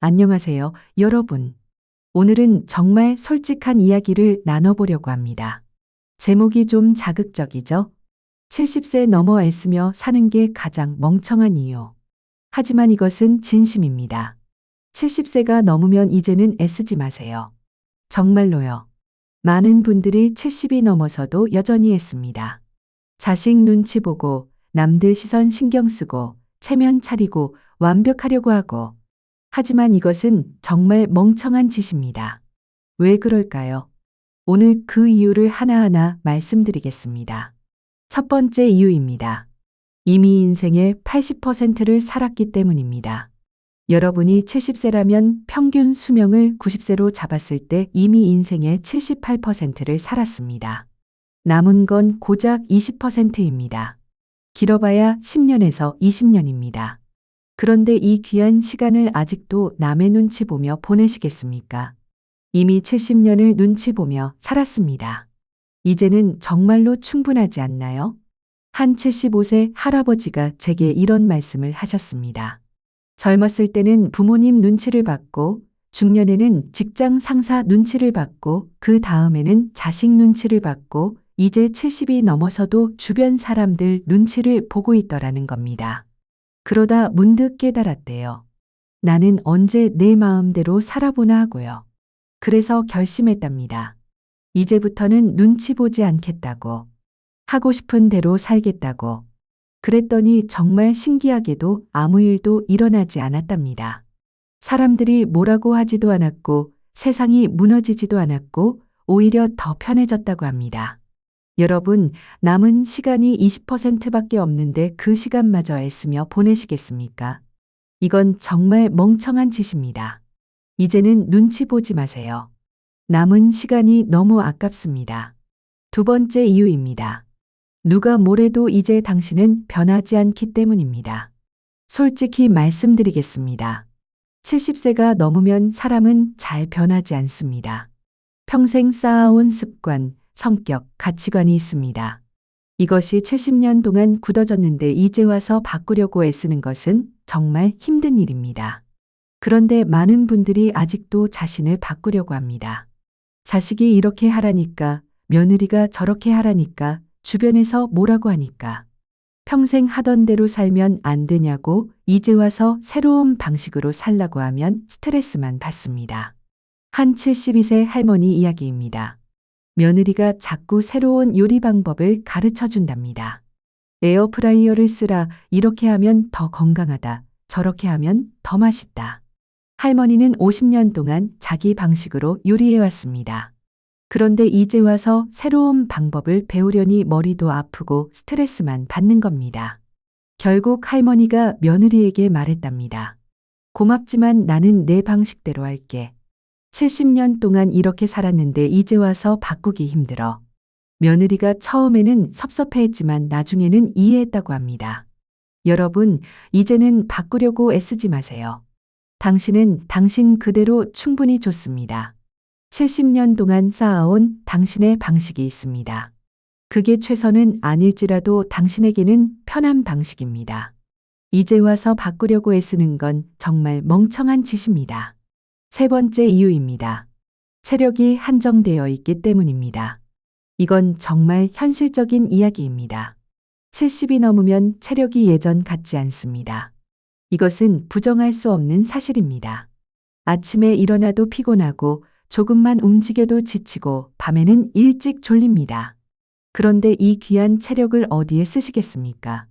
안녕하세요, 여러분. 오늘은 정말 솔직한 이야기를 나눠보려고 합니다. 제목이 좀 자극적이죠? 70세 넘어 애쓰며 사는 게 가장 멍청한 이유. 하지만 이것은 진심입니다. 70세가 넘으면 이제는 애쓰지 마세요. 정말로요. 많은 분들이 70이 넘어서도 여전히 애씁니다. 자식 눈치 보고, 남들 시선 신경 쓰고, 체면 차리고, 완벽하려고 하고, 하지만 이것은 정말 멍청한 짓입니다. 왜 그럴까요? 오늘 그 이유를 하나하나 말씀드리겠습니다. 첫 번째 이유입니다. 이미 인생의 80%를 살았기 때문입니다. 여러분이 70세라면 평균 수명을 90세로 잡았을 때 이미 인생의 78%를 살았습니다. 남은 건 고작 20%입니다. 길어봐야 10년에서 20년입니다. 그런데 이 귀한 시간을 아직도 남의 눈치 보며 보내시겠습니까? 이미 70년을 눈치 보며 살았습니다. 이제는 정말로 충분하지 않나요? 한 75세 할아버지가 제게 이런 말씀을 하셨습니다. 젊었을 때는 부모님 눈치를 받고, 중년에는 직장 상사 눈치를 받고, 그 다음에는 자식 눈치를 받고, 이제 70이 넘어서도 주변 사람들 눈치를 보고 있더라는 겁니다. 그러다 문득 깨달았대요. 나는 언제 내 마음대로 살아보나 하고요. 그래서 결심했답니다. 이제부터는 눈치 보지 않겠다고. 하고 싶은 대로 살겠다고. 그랬더니 정말 신기하게도 아무 일도 일어나지 않았답니다. 사람들이 뭐라고 하지도 않았고 세상이 무너지지도 않았고 오히려 더 편해졌다고 합니다. 여러분, 남은 시간이 20%밖에 없는데 그 시간마저 애쓰며 보내시겠습니까? 이건 정말 멍청한 짓입니다. 이제는 눈치 보지 마세요. 남은 시간이 너무 아깝습니다. 두 번째 이유입니다. 누가 뭐래도 이제 당신은 변하지 않기 때문입니다. 솔직히 말씀드리겠습니다. 70세가 넘으면 사람은 잘 변하지 않습니다. 평생 쌓아온 습관, 성격, 가치관이 있습니다. 이것이 70년 동안 굳어졌는데 이제 와서 바꾸려고 애쓰는 것은 정말 힘든 일입니다. 그런데 많은 분들이 아직도 자신을 바꾸려고 합니다. 자식이 이렇게 하라니까, 며느리가 저렇게 하라니까, 주변에서 뭐라고 하니까. 평생 하던 대로 살면 안 되냐고 이제 와서 새로운 방식으로 살라고 하면 스트레스만 받습니다. 한 72세 할머니 이야기입니다. 며느리가 자꾸 새로운 요리 방법을 가르쳐 준답니다. 에어프라이어를 쓰라, 이렇게 하면 더 건강하다, 저렇게 하면 더 맛있다. 할머니는 50년 동안 자기 방식으로 요리해 왔습니다. 그런데 이제 와서 새로운 방법을 배우려니 머리도 아프고 스트레스만 받는 겁니다. 결국 할머니가 며느리에게 말했답니다. 고맙지만 나는 내 방식대로 할게. 70년 동안 이렇게 살았는데 이제 와서 바꾸기 힘들어. 며느리가 처음에는 섭섭해했지만 나중에는 이해했다고 합니다. 여러분, 이제는 바꾸려고 애쓰지 마세요. 당신은 당신 그대로 충분히 좋습니다. 70년 동안 쌓아온 당신의 방식이 있습니다. 그게 최선은 아닐지라도 당신에게는 편한 방식입니다. 이제 와서 바꾸려고 애쓰는 건 정말 멍청한 짓입니다. 세 번째 이유입니다. 체력이 한정되어 있기 때문입니다. 이건 정말 현실적인 이야기입니다. 70이 넘으면 체력이 예전 같지 않습니다. 이것은 부정할 수 없는 사실입니다. 아침에 일어나도 피곤하고 조금만 움직여도 지치고 밤에는 일찍 졸립니다. 그런데 이 귀한 체력을 어디에 쓰시겠습니까?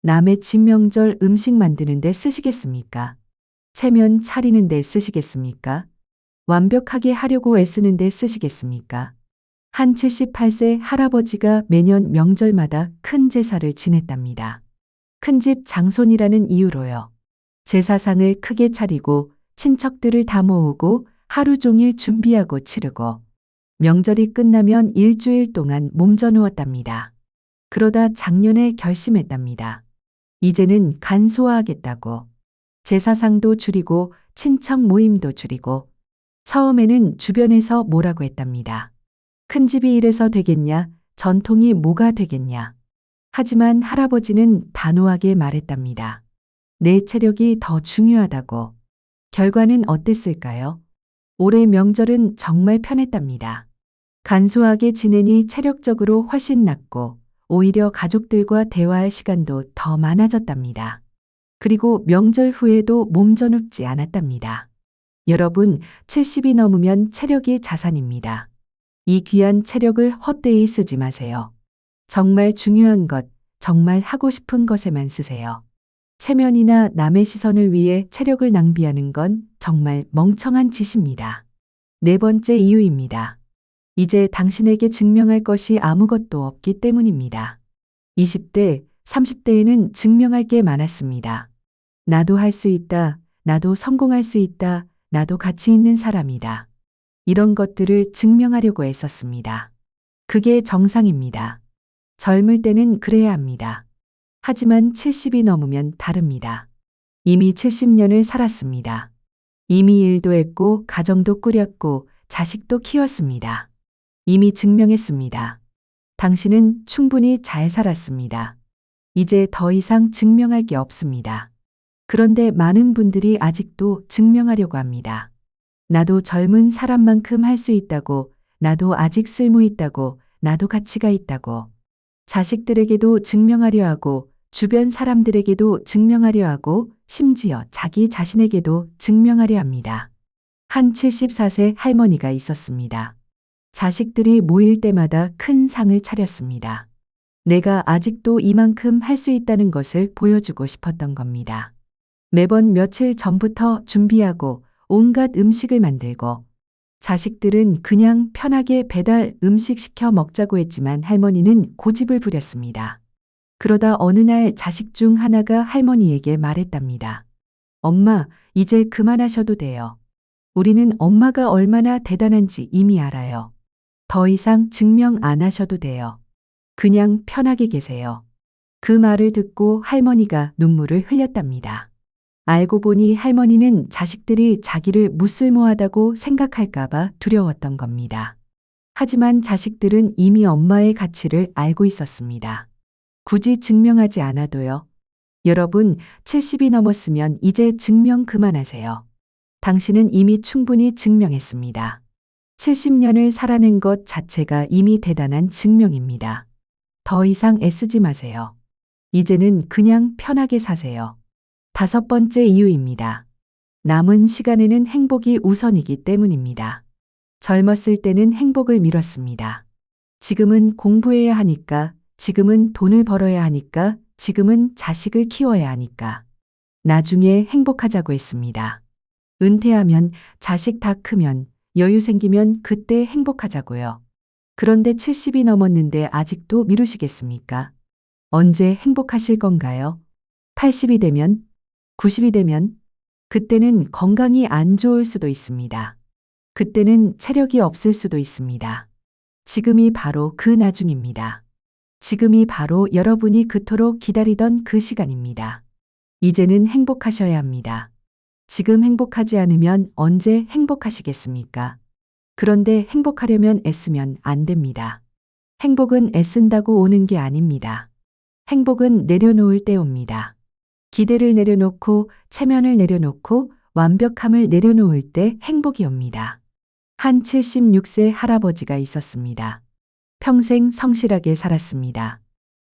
남의 집 명절 음식 만드는 데 쓰시겠습니까? 체면 차리는 데 쓰시겠습니까? 완벽하게 하려고 애쓰는 데 쓰시겠습니까? 한 78세 할아버지가 매년 명절마다 큰 제사를 지냈답니다. 큰 집 장손이라는 이유로요. 제사상을 크게 차리고 친척들을 다 모으고 하루 종일 준비하고 치르고 명절이 끝나면 일주일 동안 몸져 누웠답니다. 그러다 작년에 결심했답니다. 이제는 간소화하겠다고. 제사상도 줄이고 친척 모임도 줄이고 처음에는 주변에서 뭐라고 했답니다. 큰 집이 이래서 되겠냐, 전통이 뭐가 되겠냐. 하지만 할아버지는 단호하게 말했답니다. 내 체력이 더 중요하다고. 결과는 어땠을까요? 올해 명절은 정말 편했답니다. 간소하게 지내니 체력적으로 훨씬 낫고 오히려 가족들과 대화할 시간도 더 많아졌답니다. 그리고 명절 후에도 몸져눕지 않았답니다. 여러분, 70이 넘으면 체력이 자산입니다. 이 귀한 체력을 헛되이 쓰지 마세요. 정말 중요한 것, 정말 하고 싶은 것에만 쓰세요. 체면이나 남의 시선을 위해 체력을 낭비하는 건 정말 멍청한 짓입니다. 네 번째 이유입니다. 이제 당신에게 증명할 것이 아무것도 없기 때문입니다. 20대, 30대에는 증명할 게 많았습니다. 나도 할 수 있다. 나도 성공할 수 있다. 나도 가치 있는 사람이다. 이런 것들을 증명하려고 애썼습니다. 그게 정상입니다. 젊을 때는 그래야 합니다. 하지만 70이 넘으면 다릅니다. 이미 70년을 살았습니다. 이미 일도 했고, 가정도 꾸렸고, 자식도 키웠습니다. 이미 증명했습니다. 당신은 충분히 잘 살았습니다. 이제 더 이상 증명할 게 없습니다. 그런데 많은 분들이 아직도 증명하려고 합니다. 나도 젊은 사람만큼 할 수 있다고, 나도 아직 쓸모 있다고, 나도 가치가 있다고. 자식들에게도 증명하려 하고, 주변 사람들에게도 증명하려 하고, 심지어 자기 자신에게도 증명하려 합니다. 한 74세 할머니가 있었습니다. 자식들이 모일 때마다 큰 상을 차렸습니다. 내가 아직도 이만큼 할 수 있다는 것을 보여주고 싶었던 겁니다. 매번 며칠 전부터 준비하고 온갖 음식을 만들고, 자식들은 그냥 편하게 배달 음식 시켜 먹자고 했지만 할머니는 고집을 부렸습니다. 그러다 어느 날 자식 중 하나가 할머니에게 말했답니다. 엄마, 이제 그만하셔도 돼요. 우리는 엄마가 얼마나 대단한지 이미 알아요. 더 이상 증명 안 하셔도 돼요. 그냥 편하게 계세요. 그 말을 듣고 할머니가 눈물을 흘렸답니다. 알고 보니 할머니는 자식들이 자기를 무쓸모하다고 생각할까봐 두려웠던 겁니다. 하지만 자식들은 이미 엄마의 가치를 알고 있었습니다. 굳이 증명하지 않아도요. 여러분, 70이 넘었으면 이제 증명 그만하세요. 당신은 이미 충분히 증명했습니다. 70년을 살아낸 것 자체가 이미 대단한 증명입니다. 더 이상 애쓰지 마세요. 이제는 그냥 편하게 사세요. 다섯 번째 이유입니다. 남은 시간에는 행복이 우선이기 때문입니다. 젊었을 때는 행복을 미뤘습니다. 지금은 공부해야 하니까, 지금은 돈을 벌어야 하니까, 지금은 자식을 키워야 하니까. 나중에 행복하자고 했습니다. 은퇴하면, 자식 다 크면, 여유 생기면 그때 행복하자고요. 그런데 70이 넘었는데 아직도 미루시겠습니까? 언제 행복하실 건가요? 80이 되면? 90이 되면? 그때는 건강이 안 좋을 수도 있습니다. 그때는 체력이 없을 수도 있습니다. 지금이 바로 그 나중입니다. 지금이 바로 여러분이 그토록 기다리던 그 시간입니다. 이제는 행복하셔야 합니다. 지금 행복하지 않으면 언제 행복하시겠습니까? 그런데 행복하려면 애쓰면 안 됩니다. 행복은 애쓴다고 오는 게 아닙니다. 행복은 내려놓을 때 옵니다. 기대를 내려놓고 체면을 내려놓고 완벽함을 내려놓을 때 행복이 옵니다. 한 76세 할아버지가 있었습니다. 평생 성실하게 살았습니다.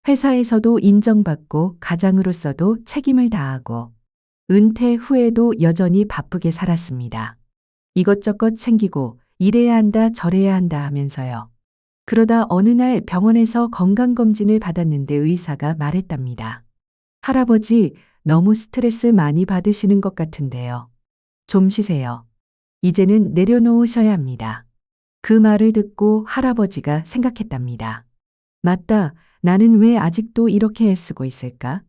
회사에서도 인정받고 가장으로서도 책임을 다하고 은퇴 후에도 여전히 바쁘게 살았습니다. 이것저것 챙기고 이래야 한다 저래야 한다 하면서요. 그러다 어느 날 병원에서 건강검진을 받았는데 의사가 말했답니다. 할아버지, 너무 스트레스 많이 받으시는 것 같은데요. 좀 쉬세요. 이제는 내려놓으셔야 합니다. 그 말을 듣고 할아버지가 생각했답니다. 맞다, 나는 왜 아직도 이렇게 애쓰고 있을까?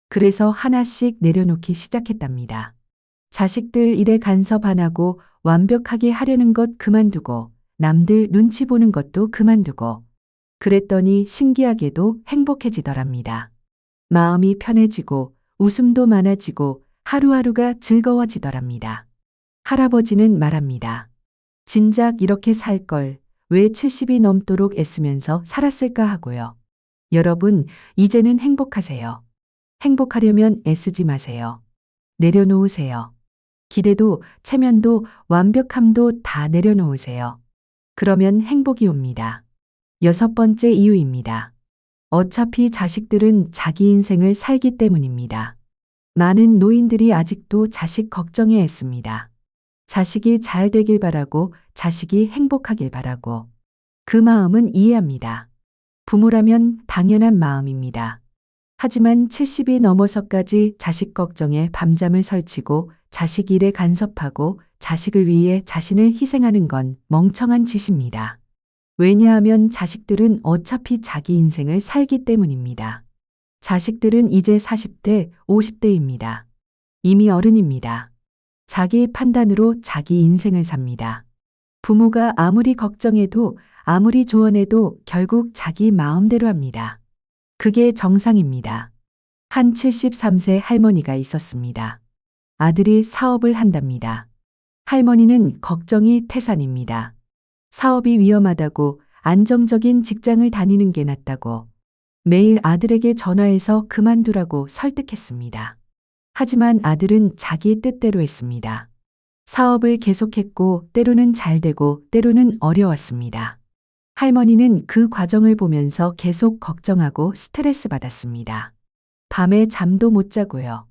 그래서 하나씩 내려놓기 시작했답니다. 자식들 일에 간섭 안 하고 완벽하게 하려는 것 그만두고 남들 눈치 보는 것도 그만두고 그랬더니 신기하게도 행복해지더랍니다. 마음이 편해지고 웃음도 많아지고 하루하루가 즐거워지더랍니다. 할아버지는 말합니다. 진작 이렇게 살 걸 왜 70이 넘도록 애쓰면서 살았을까 하고요. 여러분, 이제는 행복하세요. 행복하려면 애쓰지 마세요. 내려놓으세요. 기대도, 체면도, 완벽함도 다 내려놓으세요. 그러면 행복이 옵니다. 여섯 번째 이유입니다. 어차피 자식들은 자기 인생을 살기 때문입니다. 많은 노인들이 아직도 자식 걱정해 했습니다. 자식이 잘 되길 바라고, 자식이 행복하길 바라고. 그 마음은 이해합니다. 부모라면 당연한 마음입니다. 하지만 70이 넘어서까지 자식 걱정에 밤잠을 설치고 자식 일에 간섭하고 자식을 위해 자신을 희생하는 건 멍청한 짓입니다. 왜냐하면 자식들은 어차피 자기 인생을 살기 때문입니다. 자식들은 이제 40대, 50대입니다. 이미 어른입니다. 자기 판단으로 자기 인생을 삽니다. 부모가 아무리 걱정해도 아무리 조언해도 결국 자기 마음대로 합니다. 그게 정상입니다. 한 73세 할머니가 있었습니다. 아들이 사업을 한답니다. 할머니는 걱정이 태산입니다. 사업이 위험하다고, 안정적인 직장을 다니는 게 낫다고, 매일 아들에게 전화해서 그만두라고 설득했습니다. 하지만 아들은 자기 뜻대로 했습니다. 사업을 계속했고 때로는 잘 되고 때로는 어려웠습니다. 할머니는 그 과정을 보면서 계속 걱정하고 스트레스 받았습니다. 밤에 잠도 못 자고요.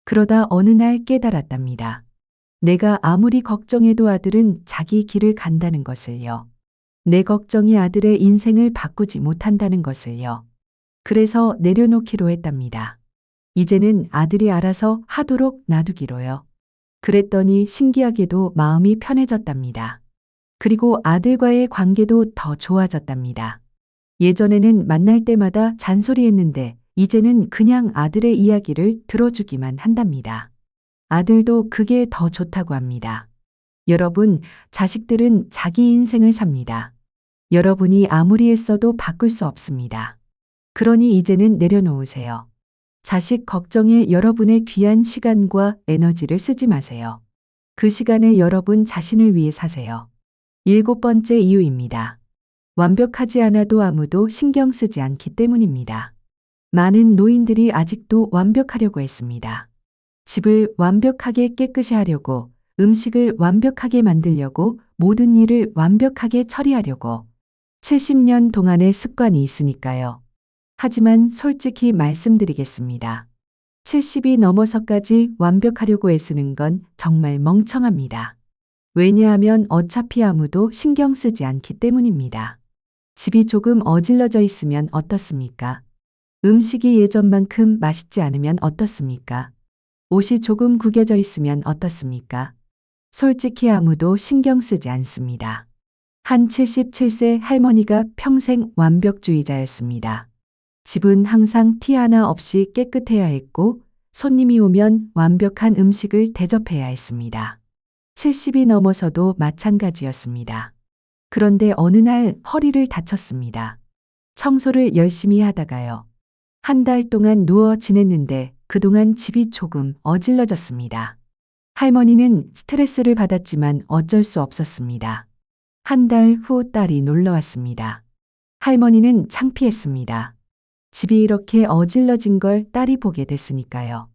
그러다 어느 날 깨달았답니다. 내가 아무리 걱정해도 아들은 자기 길을 간다는 것을요. 내 걱정이 아들의 인생을 바꾸지 못한다는 것을요. 그래서 내려놓기로 했답니다. 이제는 아들이 알아서 하도록 놔두기로요. 그랬더니 신기하게도 마음이 편해졌답니다. 그리고 아들과의 관계도 더 좋아졌답니다. 예전에는 만날 때마다 잔소리했는데 이제는 그냥 아들의 이야기를 들어주기만 한답니다. 아들도 그게 더 좋다고 합니다. 여러분, 자식들은 자기 인생을 삽니다. 여러분이 아무리 애써도 바꿀 수 없습니다. 그러니 이제는 내려놓으세요. 자식 걱정에 여러분의 귀한 시간과 에너지를 쓰지 마세요. 그 시간에 여러분 자신을 위해 사세요. 일곱 번째 이유입니다. 완벽하지 않아도 아무도 신경 쓰지 않기 때문입니다. 많은 노인들이 아직도 완벽하려고 했습니다. 집을 완벽하게 깨끗이 하려고, 음식을 완벽하게 만들려고, 모든 일을 완벽하게 처리하려고. 70년 동안의 습관이 있으니까요. 하지만 솔직히 말씀드리겠습니다. 70이 넘어서까지 완벽하려고 애쓰는 건 정말 멍청합니다. 왜냐하면 어차피 아무도 신경 쓰지 않기 때문입니다. 집이 조금 어질러져 있으면 어떻습니까? 음식이 예전만큼 맛있지 않으면 어떻습니까? 옷이 조금 구겨져 있으면 어떻습니까? 솔직히 아무도 신경 쓰지 않습니다. 한 77세 할머니가 평생 완벽주의자였습니다. 집은 항상 티 하나 없이 깨끗해야 했고 손님이 오면 완벽한 음식을 대접해야 했습니다. 70이 넘어서도 마찬가지였습니다. 그런데 어느 날 허리를 다쳤습니다. 청소를 열심히 하다가요. 한 달 동안 누워 지냈는데 그동안 집이 조금 어질러졌습니다. 할머니는 스트레스를 받았지만 어쩔 수 없었습니다. 한 달 후 딸이 놀러 왔습니다. 할머니는 창피했습니다. 집이 이렇게 어질러진 걸 딸이 보게 됐으니까요.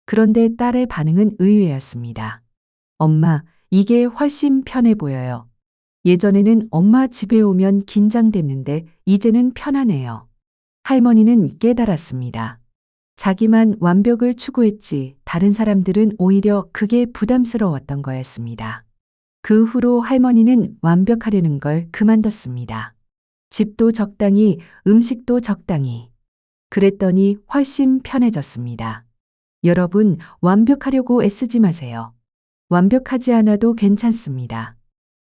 그런데 딸의 반응은 의외였습니다. 엄마, 이게 훨씬 편해 보여요. 예전에는 엄마 집에 오면 긴장됐는데 이제는 편하네요. 할머니는 깨달았습니다. 자기만 완벽을 추구했지 다른 사람들은 오히려 그게 부담스러웠던 거였습니다. 그 후로 할머니는 완벽하려는 걸 그만뒀습니다. 집도 적당히, 음식도 적당히. 그랬더니 훨씬 편해졌습니다. 여러분, 완벽하려고 애쓰지 마세요. 완벽하지 않아도 괜찮습니다.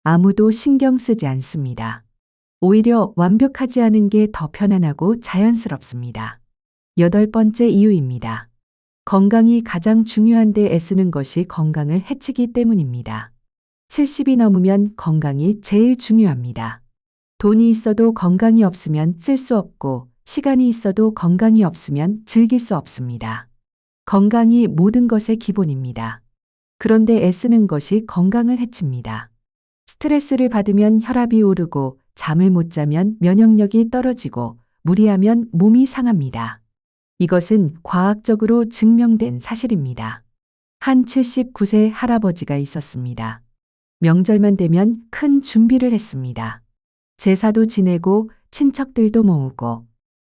아무도 신경 쓰지 않습니다. 오히려 완벽하지 않은 게 더 편안하고 자연스럽습니다. 여덟 번째 이유입니다. 건강이 가장 중요한데 애쓰는 것이 건강을 해치기 때문입니다. 70이 넘으면 건강이 제일 중요합니다. 돈이 있어도 건강이 없으면 쓸 수 없고, 시간이 있어도 건강이 없으면 즐길 수 없습니다. 건강이 모든 것의 기본입니다. 그런데 애쓰는 것이 건강을 해칩니다. 스트레스를 받으면 혈압이 오르고, 잠을 못 자면 면역력이 떨어지고, 무리하면 몸이 상합니다. 이것은 과학적으로 증명된 사실입니다. 한 79세 할아버지가 있었습니다. 명절만 되면 큰 준비를 했습니다. 제사도 지내고 친척들도 모으고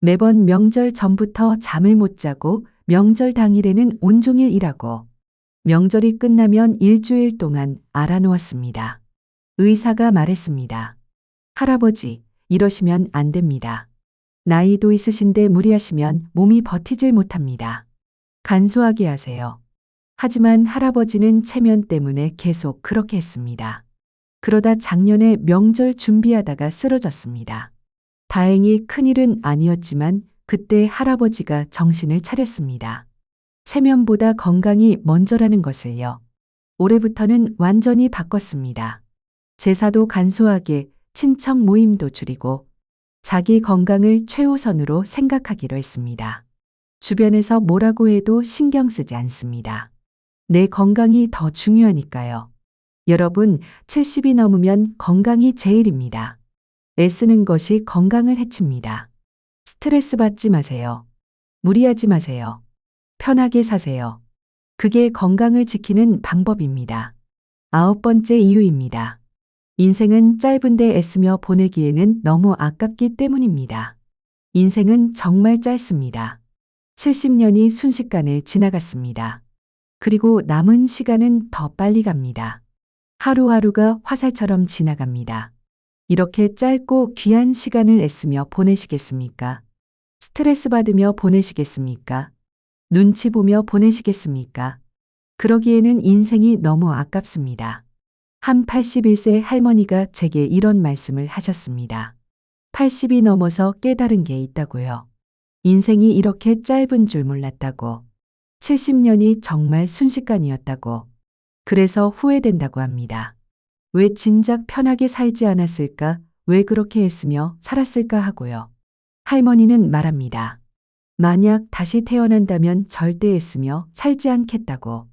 매번 명절 전부터 잠을 못 자고 명절 당일에는 온종일 일하고 명절이 끝나면 일주일 동안 알아누웠습니다. 의사가 말했습니다. 할아버지, 이러시면 안 됩니다. 나이도 있으신데 무리하시면 몸이 버티질 못합니다. 간소하게 하세요. 하지만 할아버지는 체면 때문에 계속 그렇게 했습니다. 그러다 작년에 명절 준비하다가 쓰러졌습니다. 다행히 큰일은 아니었지만 그때 할아버지가 정신을 차렸습니다. 체면보다 건강이 먼저라는 것을요. 올해부터는 완전히 바꿨습니다. 제사도 간소하게, 친척 모임도 줄이고 자기 건강을 최우선으로 생각하기로 했습니다. 주변에서 뭐라고 해도 신경 쓰지 않습니다. 내 건강이 더 중요하니까요. 여러분, 70이 넘으면 건강이 제일입니다. 애쓰는 것이 건강을 해칩니다. 스트레스 받지 마세요. 무리하지 마세요. 편하게 사세요. 그게 건강을 지키는 방법입니다. 9번째 이유입니다. 인생은 짧은데 애쓰며 보내기에는 너무 아깝기 때문입니다. 인생은 정말 짧습니다. 70년이 순식간에 지나갔습니다. 그리고 남은 시간은 더 빨리 갑니다. 하루하루가 화살처럼 지나갑니다. 이렇게 짧고 귀한 시간을 애쓰며 보내시겠습니까? 스트레스 받으며 보내시겠습니까? 눈치 보며 보내시겠습니까? 그러기에는 인생이 너무 아깝습니다. 한 81세 할머니가 제게 이런 말씀을 하셨습니다. 80이 넘어서 깨달은 게 있다고요. 인생이 이렇게 짧은 줄 몰랐다고. 70년이 정말 순식간이었다고. 그래서 후회된다고 합니다. 왜 진작 편하게 살지 않았을까? 왜 그렇게 했으며 살았을까 하고요. 할머니는 말합니다. 만약 다시 태어난다면 절대 애쓰며 살지 않겠다고.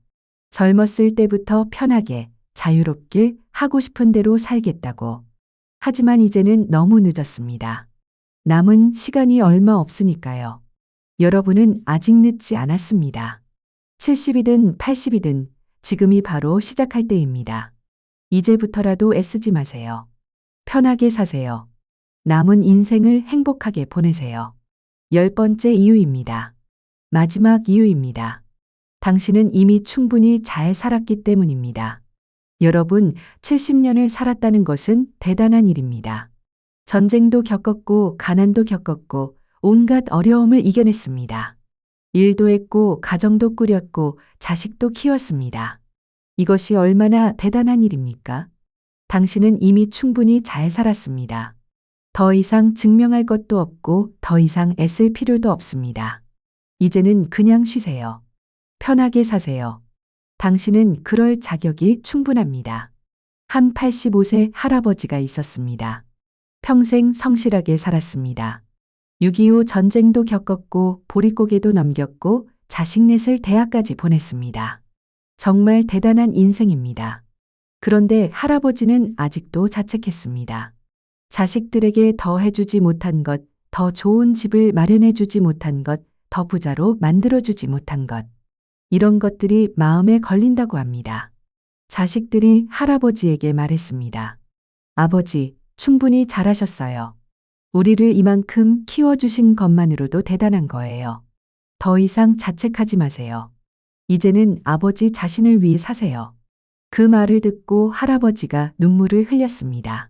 젊었을 때부터 편하게, 자유롭게 하고 싶은 대로 살겠다고. 하지만 이제는 너무 늦었습니다. 남은 시간이 얼마 없으니까요. 여러분은 아직 늦지 않았습니다. 70이든 80이든 지금이 바로 시작할 때입니다. 이제부터라도 애쓰지 마세요. 편하게 사세요. 남은 인생을 행복하게 보내세요. 10번째 이유입니다. 마지막 이유입니다. 당신은 이미 충분히 잘 살았기 때문입니다. 여러분, 70년을 살았다는 것은 대단한 일입니다. 전쟁도 겪었고, 가난도 겪었고, 온갖 어려움을 이겨냈습니다. 일도 했고, 가정도 꾸렸고, 자식도 키웠습니다. 이것이 얼마나 대단한 일입니까? 당신은 이미 충분히 잘 살았습니다. 더 이상 증명할 것도 없고, 더 이상 애쓸 필요도 없습니다. 이제는 그냥 쉬세요. 편하게 사세요. 당신은 그럴 자격이 충분합니다. 한 85세 할아버지가 있었습니다. 평생 성실하게 살았습니다. 6.25 전쟁도 겪었고 보릿고개도 넘겼고 자식 넷을 대학까지 보냈습니다. 정말 대단한 인생입니다. 그런데 할아버지는 아직도 자책했습니다. 자식들에게 더 해주지 못한 것, 더 좋은 집을 마련해주지 못한 것, 더 부자로 만들어주지 못한 것. 이런 것들이 마음에 걸린다고 합니다. 자식들이 할아버지에게 말했습니다. 아버지, 충분히 잘하셨어요. 우리를 이만큼 키워주신 것만으로도 대단한 거예요. 더 이상 자책하지 마세요. 이제는 아버지 자신을 위해 사세요. 그 말을 듣고 할아버지가 눈물을 흘렸습니다.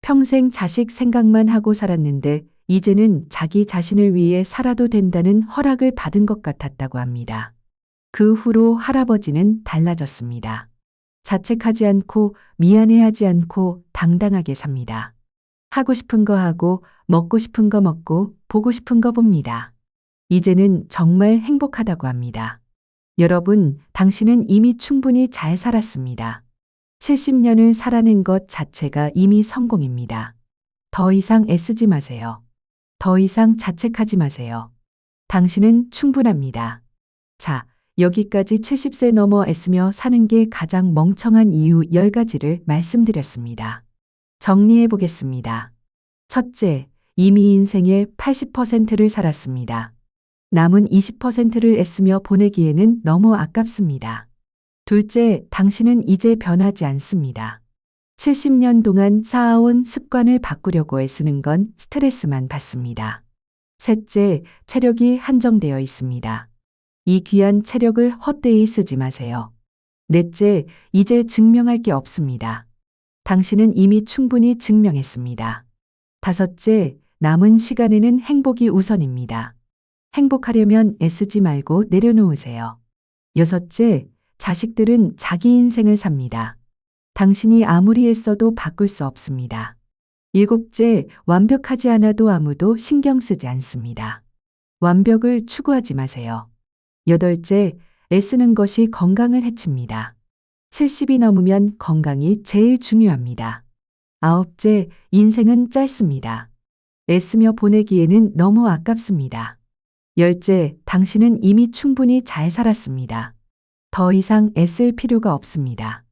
평생 자식 생각만 하고 살았는데 이제는 자기 자신을 위해 살아도 된다는 허락을 받은 것 같았다고 합니다. 그 후로 할아버지는 달라졌습니다. 자책하지 않고 미안해하지 않고 당당하게 삽니다. 하고 싶은 거 하고 먹고 싶은 거 먹고 보고 싶은 거 봅니다. 이제는 정말 행복하다고 합니다. 여러분, 당신은 이미 충분히 잘 살았습니다. 70년을 살아낸 것 자체가 이미 성공입니다. 더 이상 애쓰지 마세요. 더 이상 자책하지 마세요. 당신은 충분합니다. 자, 여기까지 70세 넘어 애쓰며 사는 게 가장 멍청한 이유 10가지를 말씀드렸습니다. 정리해 보겠습니다. 첫째, 이미 인생의 80%를 살았습니다. 남은 20%를 애쓰며 보내기에는 너무 아깝습니다. 둘째, 당신은 이제 변하지 않습니다. 70년 동안 쌓아온 습관을 바꾸려고 애쓰는 건 스트레스만 받습니다. 셋째, 체력이 한정되어 있습니다. 이 귀한 체력을 헛되이 쓰지 마세요. 넷째, 이제 증명할 게 없습니다. 당신은 이미 충분히 증명했습니다. 다섯째, 남은 시간에는 행복이 우선입니다. 행복하려면 애쓰지 말고 내려놓으세요. 여섯째, 자식들은 자기 인생을 삽니다. 당신이 아무리 애써도 바꿀 수 없습니다. 일곱째, 완벽하지 않아도 아무도 신경 쓰지 않습니다. 완벽을 추구하지 마세요. 여덟째, 애쓰는 것이 건강을 해칩니다. 70이 넘으면 건강이 제일 중요합니다. 아홉째, 인생은 짧습니다. 애쓰며 보내기에는 너무 아깝습니다. 열째, 당신은 이미 충분히 잘 살았습니다. 더 이상 애쓸 필요가 없습니다.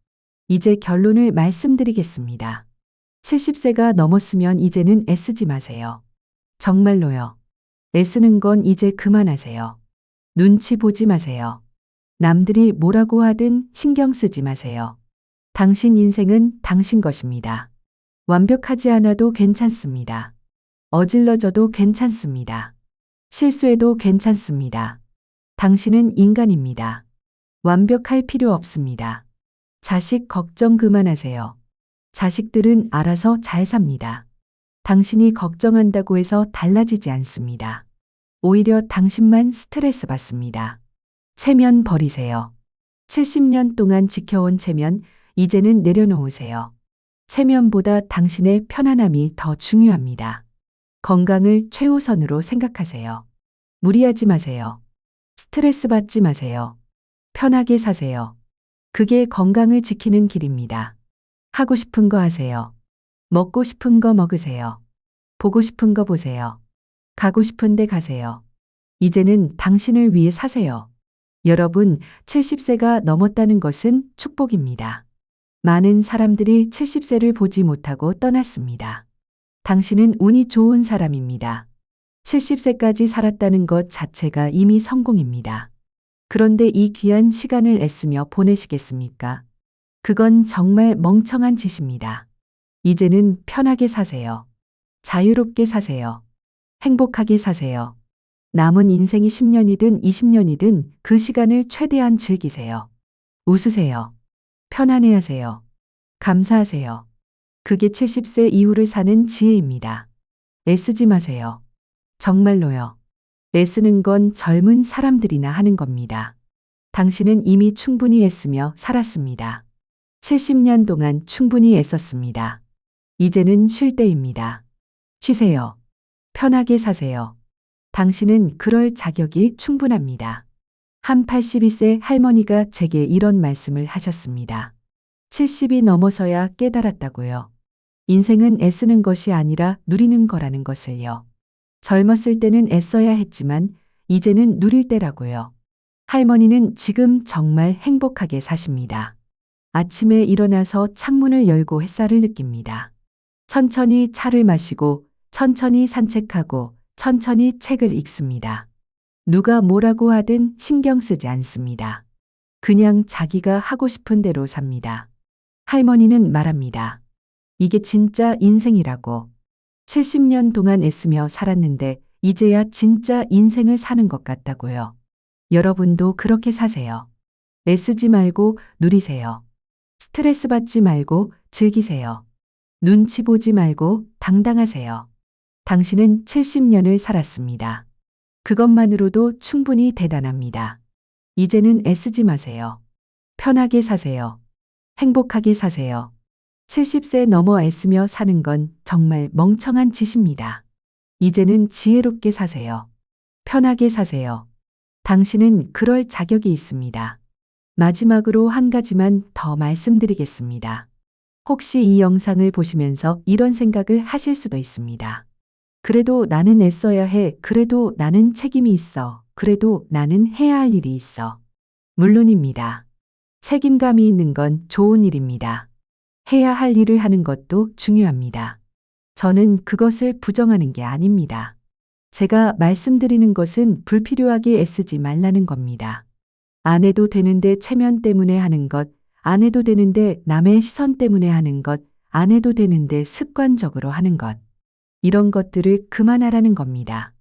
이제 결론을 말씀드리겠습니다. 70세가 넘었으면 이제는 애쓰지 마세요. 정말로요. 애쓰는 건 이제 그만하세요. 눈치 보지 마세요. 남들이 뭐라고 하든 신경 쓰지 마세요. 당신 인생은 당신 것입니다. 완벽하지 않아도 괜찮습니다. 어질러져도 괜찮습니다. 실수해도 괜찮습니다. 당신은 인간입니다. 완벽할 필요 없습니다. 자식 걱정 그만하세요. 자식들은 알아서 잘 삽니다. 당신이 걱정한다고 해서 달라지지 않습니다. 오히려 당신만 스트레스 받습니다. 체면 버리세요. 70년 동안 지켜온 체면, 이제는 내려놓으세요. 체면보다 당신의 편안함이 더 중요합니다. 건강을 최우선으로 생각하세요. 무리하지 마세요. 스트레스 받지 마세요. 편하게 사세요. 그게 건강을 지키는 길입니다. 하고 싶은 거 하세요. 먹고 싶은 거 먹으세요. 보고 싶은 거 보세요. 가고 싶은 데 가세요. 이제는 당신을 위해 사세요. 여러분, 70세가 넘었다는 것은 축복입니다. 많은 사람들이 70세를 보지 못하고 떠났습니다. 당신은 운이 좋은 사람입니다. 70세까지 살았다는 것 자체가 이미 성공입니다. 그런데 이 귀한 시간을 애쓰며 보내시겠습니까? 그건 정말 멍청한 짓입니다. 이제는 편하게 사세요. 자유롭게 사세요. 행복하게 사세요. 남은 인생이 10년이든 20년이든 그 시간을 최대한 즐기세요. 웃으세요. 편안해하세요. 감사하세요. 그게 70세 이후를 사는 지혜입니다. 애쓰지 마세요. 정말로요. 애쓰는 건 젊은 사람들이나 하는 겁니다. 당신은 이미 충분히 애쓰며 살았습니다. 70년 동안 충분히 애썼습니다. 이제는 쉴 때입니다. 쉬세요. 편하게 사세요. 당신은 그럴 자격이 충분합니다. 한 82세 할머니가 제게 이런 말씀을 하셨습니다. 70이 넘어서야 깨달았다고요. 인생은 애쓰는 것이 아니라 누리는 거라는 것을요. 젊었을 때는 애써야 했지만 이제는 누릴 때라고요. 할머니는 지금 정말 행복하게 사십니다. 아침에 일어나서 창문을 열고 햇살을 느낍니다. 천천히 차를 마시고 천천히 산책하고 천천히 책을 읽습니다. 누가 뭐라고 하든 신경 쓰지 않습니다. 그냥 자기가 하고 싶은 대로 삽니다. 할머니는 말합니다. 이게 진짜 인생이라고. 70년 동안 애쓰며 살았는데 이제야 진짜 인생을 사는 것 같다고요. 여러분도 그렇게 사세요. 애쓰지 말고 누리세요. 스트레스 받지 말고 즐기세요. 눈치 보지 말고 당당하세요. 당신은 70년을 살았습니다. 그것만으로도 충분히 대단합니다. 이제는 애쓰지 마세요. 편하게 사세요. 행복하게 사세요. 70세 넘어 애쓰며 사는 건 정말 멍청한 짓입니다. 이제는 지혜롭게 사세요. 편하게 사세요. 당신은 그럴 자격이 있습니다. 마지막으로 한 가지만 더 말씀드리겠습니다. 혹시 이 영상을 보시면서 이런 생각을 하실 수도 있습니다. 그래도 나는 애써야 해. 그래도 나는 책임이 있어. 그래도 나는 해야 할 일이 있어. 물론입니다. 책임감이 있는 건 좋은 일입니다. 해야 할 일을 하는 것도 중요합니다. 저는 그것을 부정하는 게 아닙니다. 제가 말씀드리는 것은 불필요하게 애쓰지 말라는 겁니다. 안 해도 되는데 체면 때문에 하는 것, 안 해도 되는데 남의 시선 때문에 하는 것, 안 해도 되는데 습관적으로 하는 것. 이런 것들을 그만하라는 겁니다.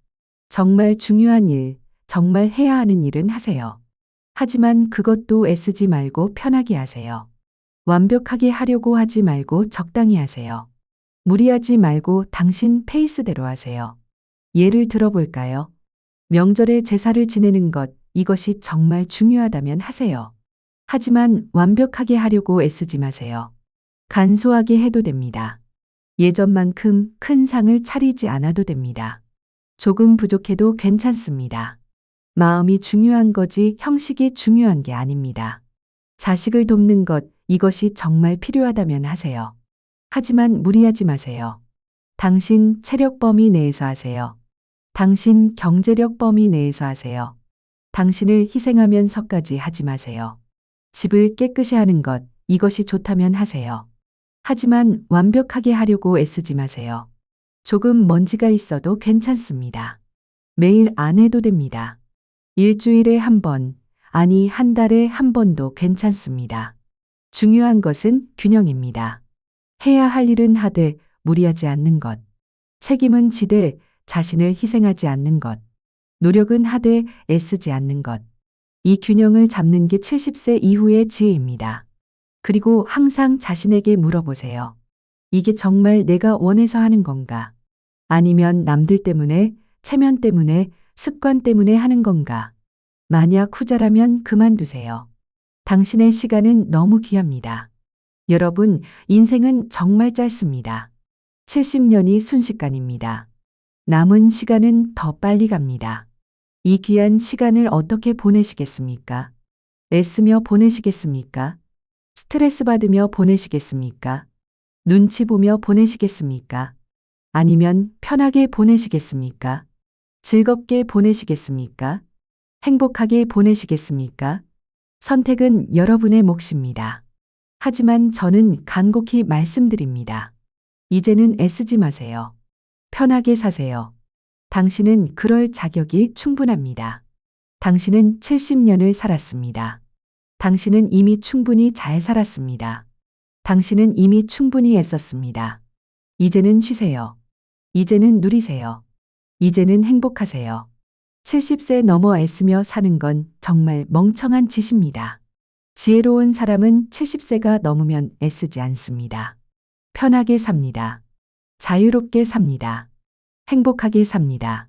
정말 중요한 일, 정말 해야 하는 일은 하세요. 하지만 그것도 애쓰지 말고 편하게 하세요. 완벽하게 하려고 하지 말고 적당히 하세요. 무리하지 말고 당신 페이스대로 하세요. 예를 들어볼까요? 명절에 제사를 지내는 것, 이것이 정말 중요하다면 하세요. 하지만 완벽하게 하려고 애쓰지 마세요. 간소하게 해도 됩니다. 예전만큼 큰 상을 차리지 않아도 됩니다. 조금 부족해도 괜찮습니다. 마음이 중요한 거지 형식이 중요한 게 아닙니다. 자식을 돕는 것, 이것이 정말 필요하다면 하세요. 하지만 무리하지 마세요. 당신 체력 범위 내에서 하세요. 당신 경제력 범위 내에서 하세요. 당신을 희생하면서까지 하지 마세요. 집을 깨끗이 하는 것, 이것이 좋다면 하세요. 하지만 완벽하게 하려고 애쓰지 마세요. 조금 먼지가 있어도 괜찮습니다. 매일 안 해도 됩니다. 일주일에 한 번, 아니 한 달에 한 번도 괜찮습니다. 중요한 것은 균형입니다. 해야 할 일은 하되 무리하지 않는 것. 책임은 지되 자신을 희생하지 않는 것. 노력은 하되 애쓰지 않는 것. 이 균형을 잡는 게 70세 이후의 지혜입니다. 그리고 항상 자신에게 물어보세요. 이게 정말 내가 원해서 하는 건가? 아니면 남들 때문에, 체면 때문에, 습관 때문에 하는 건가? 만약 후자라면 그만두세요. 당신의 시간은 너무 귀합니다. 여러분, 인생은 정말 짧습니다. 70년이 순식간입니다. 남은 시간은 더 빨리 갑니다. 이 귀한 시간을 어떻게 보내시겠습니까? 애쓰며 보내시겠습니까? 스트레스 받으며 보내시겠습니까? 눈치 보며 보내시겠습니까? 아니면 편하게 보내시겠습니까? 즐겁게 보내시겠습니까? 행복하게 보내시겠습니까? 선택은 여러분의 몫입니다. 하지만 저는 간곡히 말씀드립니다. 이제는 애쓰지 마세요. 편하게 사세요. 당신은 그럴 자격이 충분합니다. 당신은 70년을 살았습니다. 당신은 이미 충분히 잘 살았습니다. 당신은 이미 충분히 애썼습니다. 이제는 쉬세요. 이제는 누리세요. 이제는 행복하세요. 70세 넘어 애쓰며 사는 건 정말 멍청한 짓입니다. 지혜로운 사람은 70세가 넘으면 애쓰지 않습니다. 편하게 삽니다. 자유롭게 삽니다. 행복하게 삽니다.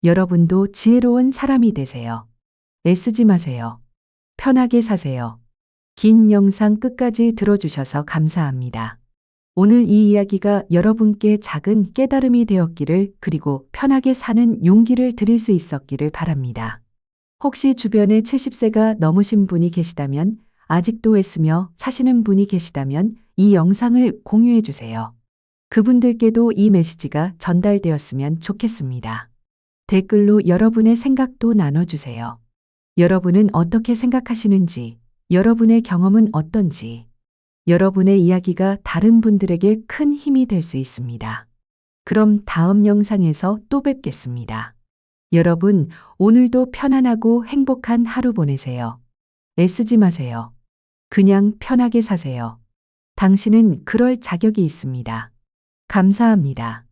여러분도 지혜로운 사람이 되세요. 애쓰지 마세요. 편하게 사세요. 긴 영상 끝까지 들어주셔서 감사합니다. 오늘 이 이야기가 여러분께 작은 깨달음이 되었기를 그리고 편하게 사는 용기를 드릴 수 있었기를 바랍니다. 혹시 주변에 70세가 넘으신 분이 계시다면 아직도 애쓰며 사시는 분이 계시다면 이 영상을 공유해 주세요. 그분들께도 이 메시지가 전달되었으면 좋겠습니다. 댓글로 여러분의 생각도 나눠주세요. 여러분은 어떻게 생각하시는지, 여러분의 경험은 어떤지, 여러분의 이야기가 다른 분들에게 큰 힘이 될 수 있습니다. 그럼 다음 영상에서 또 뵙겠습니다. 여러분, 오늘도 편안하고 행복한 하루 보내세요. 애쓰지 마세요. 그냥 편하게 사세요. 당신은 그럴 자격이 있습니다. 감사합니다.